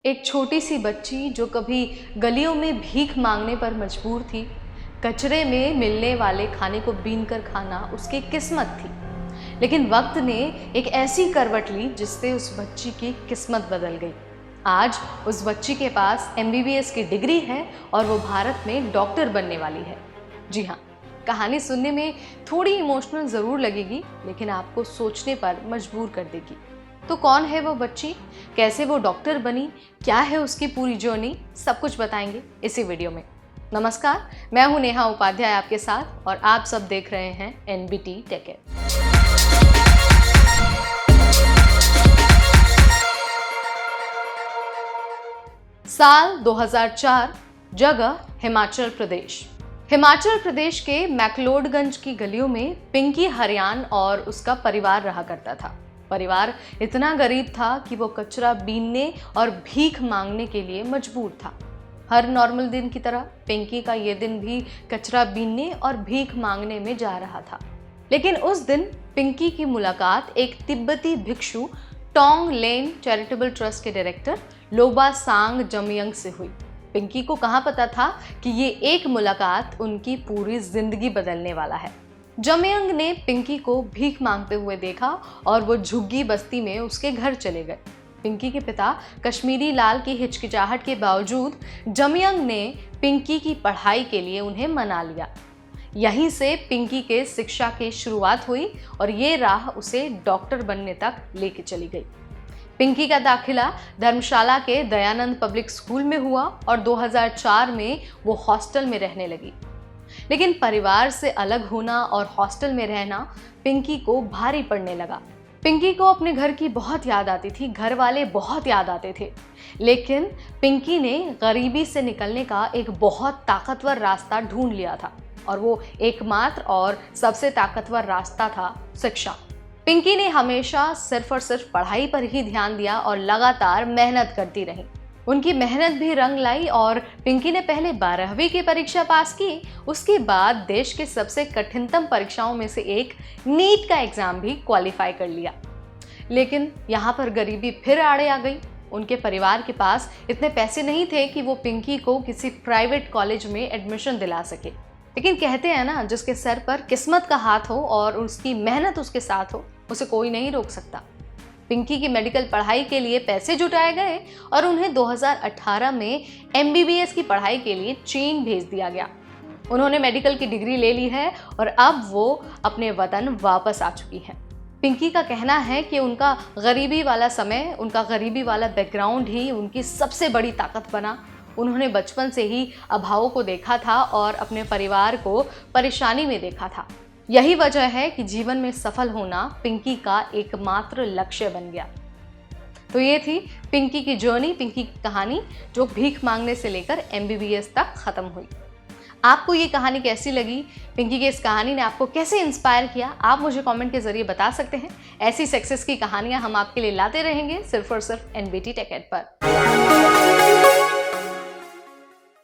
एक छोटी सी बच्ची जो कभी गलियों में भीख मांगने पर मजबूर थी, कचरे में मिलने वाले खाने को बीन कर खाना उसकी किस्मत थी। लेकिन वक्त ने एक ऐसी करवट ली जिससे उस बच्ची की किस्मत बदल गई। आज उस बच्ची के पास एमबीबीएस की डिग्री है और वो भारत में डॉक्टर बनने वाली है। जी हाँ, कहानी सुनने में थोड़ी इमोशनल ज़रूर लगेगी, लेकिन आपको सोचने पर मजबूर कर देगी। तो कौन है वो बच्ची, कैसे वो डॉक्टर बनी, क्या है उसकी पूरी जर्नी, सब कुछ बताएंगे इसी वीडियो में। नमस्कार, मैं हूं नेहा उपाध्याय आपके साथ और आप सब देख रहे हैं एनबीटी टेक। साल 2004, जगह हिमाचल प्रदेश। हिमाचल प्रदेश के मैक्लोडगंज की गलियों में पिंकी हरियान और उसका परिवार रहा करता था। परिवार इतना गरीब था कि वो कचरा बीनने और भीख मांगने के लिए मजबूर था। हर नॉर्मल दिन की तरह पिंकी का ये दिन भी कचरा बीनने और भीख मांगने में जा रहा था। लेकिन उस दिन पिंकी की मुलाकात एक तिब्बती भिक्षु टोंग लेन चैरिटेबल ट्रस्ट के डायरेक्टर लोबा सांग जमयंग से हुई। पिंकी को कहाँ पता था कि ये एक मुलाकात उनकी पूरी जिंदगी बदलने वाला है। जमयंग ने पिंकी को भीख मांगते हुए देखा और वो झुग्गी बस्ती में उसके घर चले गए। पिंकी के पिता कश्मीरी लाल की हिचकिचाहट के बावजूद जमयंग ने पिंकी की पढ़ाई के लिए उन्हें मना लिया। यहीं से पिंकी के शिक्षा की शुरुआत हुई और ये राह उसे डॉक्टर बनने तक लेके चली गई। पिंकी का दाखिला धर्मशाला के दयानंद पब्लिक स्कूल में हुआ और 2004 में वो हॉस्टल में रहने लगी। लेकिन परिवार से अलग होना और हॉस्टल में रहना पिंकी को भारी पड़ने लगा। पिंकी को अपने घर की बहुत याद आती थी, घर वाले बहुत याद आते थे। लेकिन पिंकी ने गरीबी से निकलने का एक बहुत ताकतवर रास्ता ढूंढ लिया था और वो एकमात्र और सबसे ताकतवर रास्ता था शिक्षा। पिंकी ने हमेशा सिर्फ और सिर्फ पढ़ाई पर ही ध्यान दिया और लगातार मेहनत करती रही। उनकी मेहनत भी रंग लाई और पिंकी ने पहले 12वीं की परीक्षा पास की। उसके बाद देश के सबसे कठिनतम परीक्षाओं में से एक नीट का एग्जाम भी क्वालिफाई कर लिया। लेकिन यहाँ पर गरीबी फिर आड़े आ गई। उनके परिवार के पास इतने पैसे नहीं थे कि वो पिंकी को किसी प्राइवेट कॉलेज में एडमिशन दिला सके। लेकिन कहते हैं ना, जिसके सर पर किस्मत का हाथ हो और उसकी मेहनत उसके साथ हो, उसे कोई नहीं रोक सकता। पिंकी की मेडिकल पढ़ाई के लिए पैसे जुटाए गए और उन्हें 2018 में एमबीबीएस की पढ़ाई के लिए चीन भेज दिया गया। उन्होंने मेडिकल की डिग्री ले ली है और अब वो अपने वतन वापस आ चुकी हैं। पिंकी का कहना है कि उनका गरीबी वाला समय, उनका गरीबी वाला बैकग्राउंड ही उनकी सबसे बड़ी ताकत बना। उन्होंने बचपन से ही अभावों को देखा था और अपने परिवार को परेशानी में देखा था। यही वजह है कि जीवन में सफल होना पिंकी का एकमात्र लक्ष्य बन गया। तो ये थी पिंकी की जर्नी, पिंकी की कहानी, जो भीख मांगने से लेकर एमबीबीएस तक खत्म हुई। आपको ये कहानी कैसी लगी? पिंकी की इस कहानी ने आपको कैसे इंस्पायर किया? आप मुझे कमेंट के जरिए बता सकते हैं। ऐसी सक्सेस की कहानियां हम आपके लिए लाते रहेंगे सिर्फ और सिर्फ एनबीटी टेक एड पर।